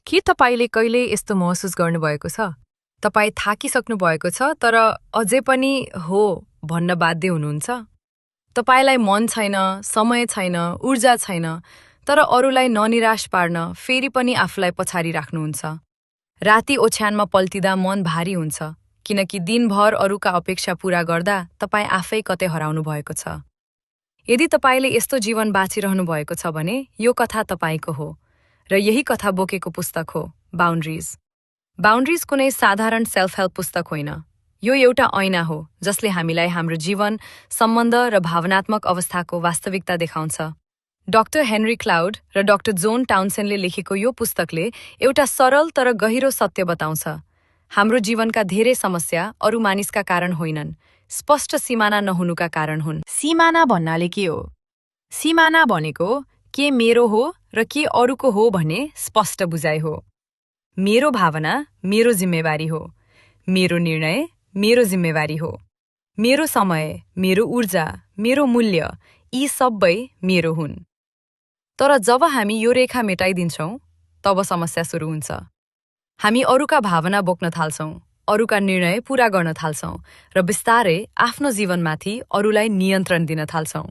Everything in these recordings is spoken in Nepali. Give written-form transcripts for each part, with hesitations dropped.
के तपाईले कहिले यस्तो महसुस गर्नुभएको छ? तपाईँ थाकिसक्नु भएको छ तर अझै पनि हो भन्न बाध्य हुनुहुन्छ? तपाईलाई मन छैन, समय छैन, ऊर्जा छैन, तर अरूलाई ननिराश पार्न फेरि पनि आफूलाई पछाडि राख्नुहुन्छ। राति ओछ्यानमा पल्टिँदा मन भारी हुन्छ, किनकि दिनभर अरूका अपेक्षा पूरा गर्दा तपाईँ आफै कतै हराउनु भएको छ। यदि तपाईले यस्तो जीवन बाँचिरहनु भएको छ भने यो कथा तपाईको हो र यही कथा बोकेको पुस्तक हो बाउन्ड्रिज। बाउन्ड्रिज कुनै साधारण सेल्फ हेल्प पुस्तक होइन। यो एउटा ऐना हो जसले हामीलाई हाम्रो जीवन, सम्बन्ध र भावनात्मक अवस्थाको वास्तविकता देखाउँछ। डाक्टर हेनरी क्लाउड र डाक्टर जोन टाउनसेन्डले लेखेको यो पुस्तकले एउटा सरल तर गहिरो सत्य बताउँछ। हाम्रो जीवनका धेरै समस्या अरू मानिसका कारण होइनन्, स्पष्ट सिमाना नहुनुका कारण हुन्। सिमाना भन्नाले के हो? सिमाना भनेको के मेरो हो र के अरूको हो भन्ने स्पष्ट बुझाइ हो। मेरो भावना मेरो जिम्मेवारी हो। मेरो निर्णय मेरो जिम्मेवारी हो। मेरो समय, मेरो ऊर्जा, मेरो मूल्य यी सबै मेरो हुन्। तर जब हामी यो रेखा मेटाइदिन्छौँ, तब समस्या सुरु हुन्छ। हामी अरूका भावना बोक्न थाल्छौँ, अरूका निर्णय पूरा गर्न थाल्छौँ र बिस्तारै आफ्नो जीवनमाथि अरूलाई नियन्त्रण दिन थाल्छौँ।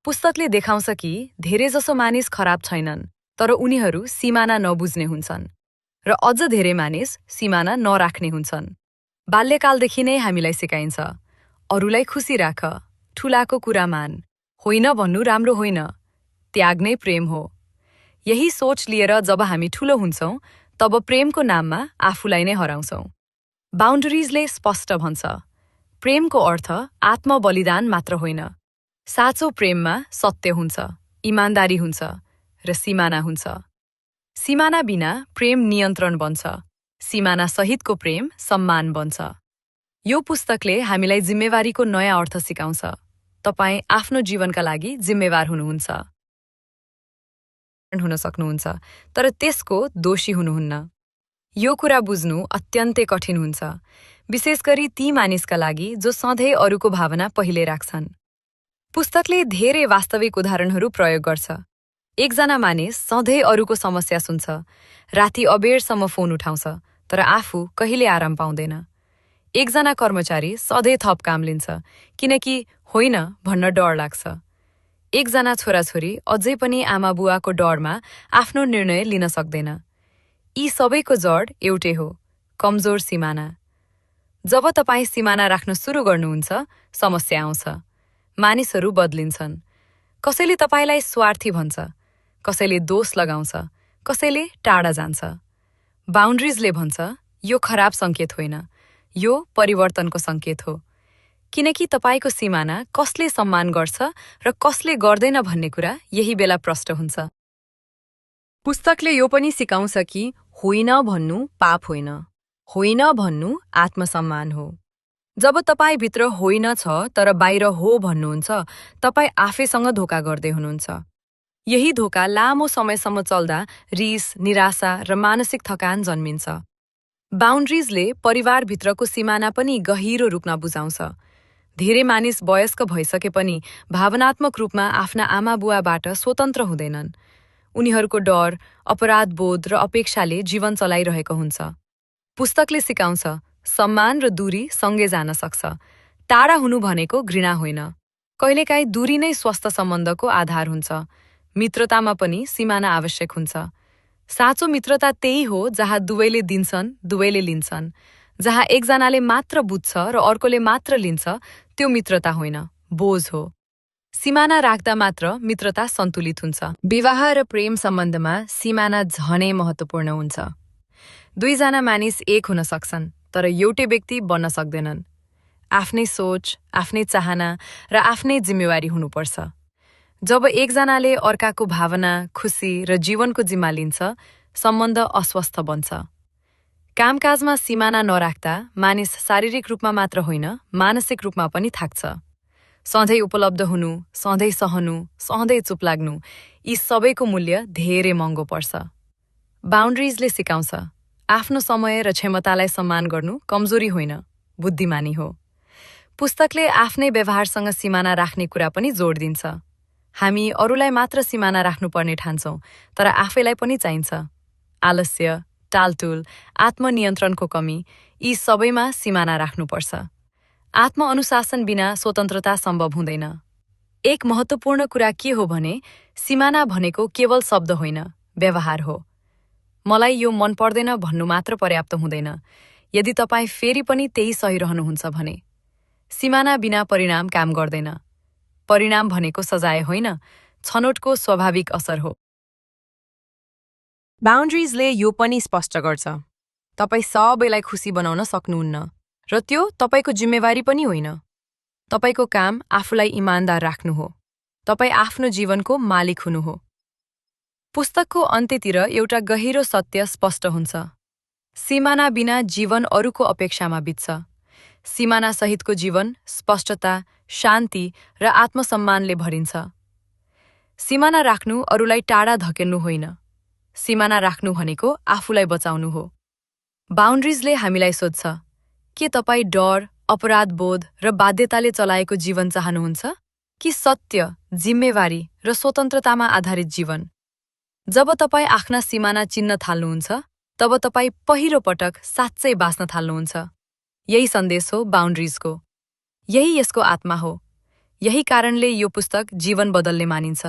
पुस्तकले देखाउँछ कि धेरैजसो मानिस खराब छैनन्, तर उनीहरू सिमाना नबुझ्ने हुन्छन् र अझ धेरै मानिस सिमाना नराख्ने हुन्छन्। बाल्यकालदेखि नै हामीलाई सिकाइन्छ, अरूलाई खुसी राख, ठुलाको कुरा मान, होइन भन्नु राम्रो होइन, त्याग नै प्रेम हो। यही सोच लिएर जब हामी ठुलो हुन्छौँ, तब प्रेमको नाममा आफूलाई नै हराउँछौँ। बाउन्ड्रिजले स्पष्ट भन्छ, प्रेमको अर्थ आत्मबलिदान मात्र होइन। साँचो प्रेममा सत्य हुन्छ, इमानदारी हुन्छ र सिमाना हुन्छ। सिमाना बिना प्रेम नियन्त्रण बन्छ, सिमाना सहितको प्रेम सम्मान बन्छ। यो पुस्तकले हामीलाई जिम्मेवारीको नयाँ अर्थ सिकाउँछ। तपाईँ आफ्नो जीवनका लागि जिम्मेवार हुनुहुन्छ हुन सक्नुहुन्छ, तर त्यसको दोषी हुनुहुन्न। यो कुरा बुझ्नु अत्यन्तै कठिन हुन्छ, विशेष गरी ती मानिसका लागि जो सधैँ अरूको भावना पहिले राख्छन्। पुस्तकले धेरै वास्तविक उदाहरणहरू प्रयोग गर्छ। एकजना मानिस सधैँ अरूको समस्या सुन्छ, राति अबेरसम्म फोन उठाउँछ, तर आफू कहिले आराम पाउँदैन। एकजना कर्मचारी सधैँ थप काम लिन्छ, किनकि होइन भन्न डर लाग्छ। एकजना छोराछोरी अझै पनि आमा बुवाको डरमा आफ्नो निर्णय लिन सक्दैन। यी सबैको जड एउटै हो, कमजोर सिमाना। जब तपाईँ सिमाना राख्न सुरु गर्नुहुन्छ, समस्या आउँछ। मानिसहरू बदलिन्छन्। कसैले तपाईलाई स्वार्थी भन्छ, कसैले दोष लगाउँछ, कसैले टाढा जान्छ। बाउन्ड्रिजले भन्छ, यो खराब सङ्केत होइन, यो परिवर्तनको सङ्केत हो। किनकि तपाईको सिमाना कसले सम्मान गर्छ र कसले गर्दैन भन्ने कुरा यही बेला प्रष्ट हुन्छ। पुस्तकले यो पनि सिकाउँछ कि होइन भन्नु पाप होइन, होइन भन्नु आत्मसम्मान हो। जब तपाईभित्र होइन छ तर बाहिर हो भन्नुहुन्छ, तपाईँ आफैसँग धोका गर्दै हुनुहुन्छ। यही धोका लामो समयसम्म चल्दा रिस, निराशा र मानसिक थकान जन्मिन्छ। बाउन्ड्रिजले परिवारभित्रको सिमाना पनि गहिरो रूपमा बुझाउँछ। धेरै मानिस वयस्क भइसके पनि भावनात्मक रूपमा आफ्ना आमा बुवाबाट स्वतन्त्र हुँदैनन्। उनीहरूको डर, अपराधबोध र अपेक्षाले जीवन चलाइरहेको हुन्छ। पुस्तकले सिकाउँछ, सम्मान र दूरी सँगै जान सक्छ। टाढा हुनु भनेको घृणा होइन। कहिलेकाहीँ दूरी नै स्वस्थ सम्बन्धको आधार हुन्छ। मित्रतामा पनि सिमाना आवश्यक हुन्छ। साँचो मित्रता त्यही हो जहाँ दुवैले दिन्छन्, दुवैले लिन्छन्। जहाँ एकजनाले मात्र बुझ्छ र अर्कोले मात्र लिन्छ, त्यो मित्रता होइन, बोझ हो। सिमाना राख्दा मात्र मित्रता सन्तुलित हुन्छ। विवाह र प्रेम सम्बन्धमा सिमाना झनै महत्त्वपूर्ण हुन्छ। दुईजना मानिस एक हुन सक्छन्, तर एउटै व्यक्ति बन्न सक्दैनन्। आफ्नै सोच, आफ्नै चाहना र आफ्नै जिम्मेवारी हुनुपर्छ। जब एकजनाले अर्काको भावना, खुसी र जीवनको जिम्मा लिन्छ, सम्बन्ध अस्वस्थ बन्छ। कामकाजमा सिमाना नराख्दा मानिस शारीरिक रूपमा मात्र होइन, मानसिक रूपमा पनि थाक्छ। सधैँ उपलब्ध हुनु, सधैँ सहनु, सधैँ चुप लाग्नु, यी सबैको मूल्य धेरै महँगो पर्छ। बाउन्ड्रिजले सिकाउँछ, आफ्नो समय र क्षमतालाई सम्मान गर्नु कमजोरी होइन, बुद्धिमानी हो। पुस्तकले आफ्नै व्यवहारसँग सिमाना राख्ने कुरा पनि जोड दिन्छ। हामी अरूलाई मात्र सिमाना राख्नुपर्ने ठान्छौँ, तर आफैलाई पनि चाहिन्छ। आलस्य, टालटुल, आत्मनियन्त्रणको कमी यी सबैमा सीमाना राख्नुपर्छ। आत्मअनुशासन बिना स्वतन्त्रता सम्भव हुँदैन। एक महत्त्वपूर्ण कुरा के हो भने सीमाना भनेको केवल शब्द होइन, व्यवहार हो। मलाई यो मन पर्दैन भन्नु मात्र पर्याप्त हुँदैन, यदि तपाईँ फेरि पनि त्यही सही रहनुहुन्छ भने। सीमाना बिना परिणाम काम गर्दैन। परिणाम भनेको सजाय होइन, छनोटको स्वाभाविक असर हो। बाउन्ड्रिजले यो पनि स्पष्ट गर्छ, तपाईँ सबैलाई खुसी बनाउन सक्नुहुन्न र त्यो तपाईँको जिम्मेवारी पनि होइन। तपाईँको काम आफूलाई इमानदार राख्नु हो। तपाईँ आफ्नो जीवनको मालिक हुनु हो। पुस्तकको अन्त्यतिर एउटा गहिरो सत्य स्पष्ट हुन्छ। सीमाना बिना जीवन अरूको अपेक्षामा बित्छ। सीमाना सहितको जीवन स्पष्टता, शान्ति र आत्मसम्मानले भरिन्छ। सीमाना राख्नु अरूलाई टाढा धकेल्नु होइन। सीमाना राख्नु भनेको आफूलाई बचाउनु हो। बाउन्ड्रिजले हामीलाई सोध्छ, के तपाईँ डर, अपराधबोध र बाध्यताले चलाएको जीवन चाहनुहुन्छ कि सत्य, जिम्मेवारी र स्वतन्त्रतामा आधारित जीवन? जब तपाईँ आफ्ना सीमाना चिन्न थाल्नुहुन्छ, तब तपाईँ पहिलो पटक साँच्चै बाँच्न थाल्नुहुन्छ। यही सन्देश हो बाउन्ड्रिजको। यही यसको आत्मा हो। यही कारणले यो पुस्तक जीवन बदल्ने मानिन्छ।